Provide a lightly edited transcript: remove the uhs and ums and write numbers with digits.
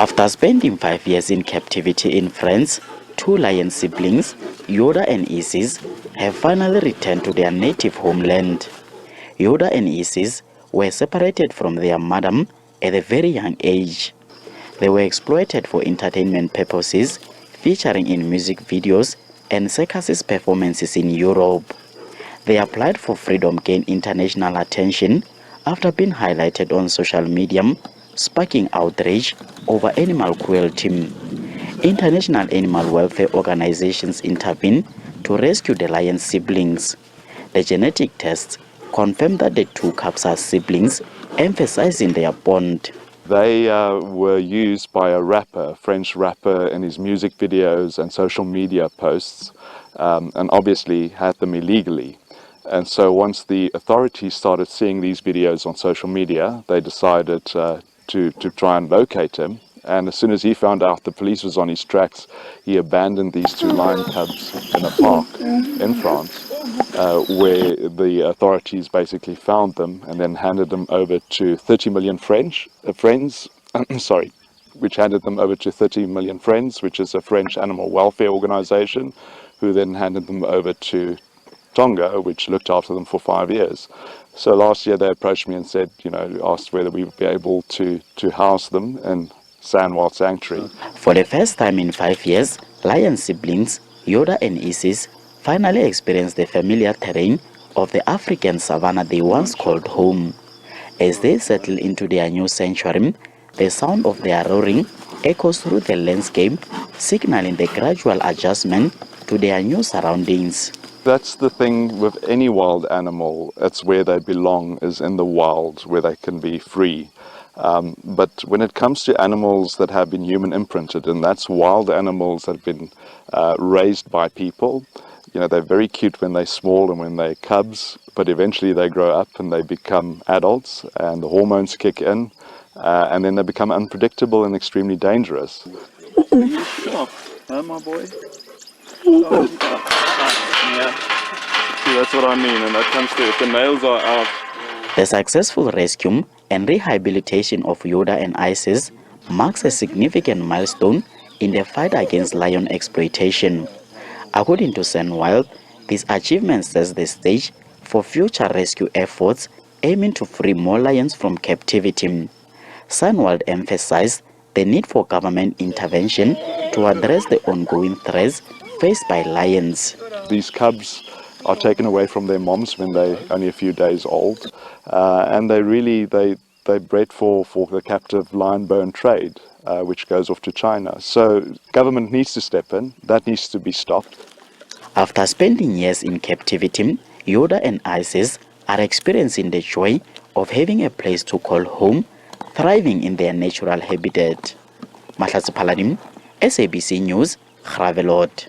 After spending 5 years in captivity in France, two lion siblings, Yoda and Ysis, have finally returned to their native homeland. Yoda and Ysis were separated from their mother at a very young age. They were exploited for entertainment purposes, featuring in music videos and circus performances in Europe. They applied for freedom, gained international attention after being highlighted on social media, sparking outrage over animal cruelty. International animal welfare organizations intervened to rescue the lion siblings. The genetic tests confirmed that the two cubs are siblings, emphasizing their bond. They were used by a French rapper, in his music videos and social media posts, and obviously had them illegally. And so once the authorities started seeing these videos on social media, they decided to try and locate him. And as soon as he found out the police was on his tracks, he abandoned these two lion cubs in a park in France, where the authorities basically found them and then handed them over to 30 million friends, which handed them over to 30 million Friends, which is a French animal welfare organization, who then handed them over to Tonga, which looked after them for 5 years. So last year they approached me and said, asked whether we would be able to house them in SANWILD Sanctuary. For the first time in 5 years, lion siblings, Yoda and Ysis, finally experienced the familiar terrain of the African savanna they once called home. As they settle into their new sanctuary, the sound of their roaring echoes through the landscape, signaling the gradual adjustment to their new surroundings. That's the thing with any wild animal. That's where they belong, is in the wild, where they can be free. But when it comes to animals that have been human imprinted, and that's wild animals that have been raised by people, they're very cute when they're small and when they're cubs, but eventually they grow up and they become adults and the hormones kick in, and then they become unpredictable and extremely dangerous. Huh, my boy? Yeah. See, that's what I mean, and that comes to it. The nails are out. The successful rescue and rehabilitation of Yoda and Ysis marks a significant milestone in the fight against lion exploitation. According to SANWILD, this achievement sets the stage for future rescue efforts aiming to free more lions from captivity. SANWILD emphasized the need for government intervention to address the ongoing threats faced by lions. These cubs are taken away from their moms when they're only a few days old, and they bred for the captive lion bone trade, which goes off to China. So government needs to step in. That needs to be stopped. After spending years in captivity, Yoda and Ysis are experiencing the joy of having a place to call home, thriving in their natural habitat. Mahlatsi Paladim, SABC News, Gravelotte.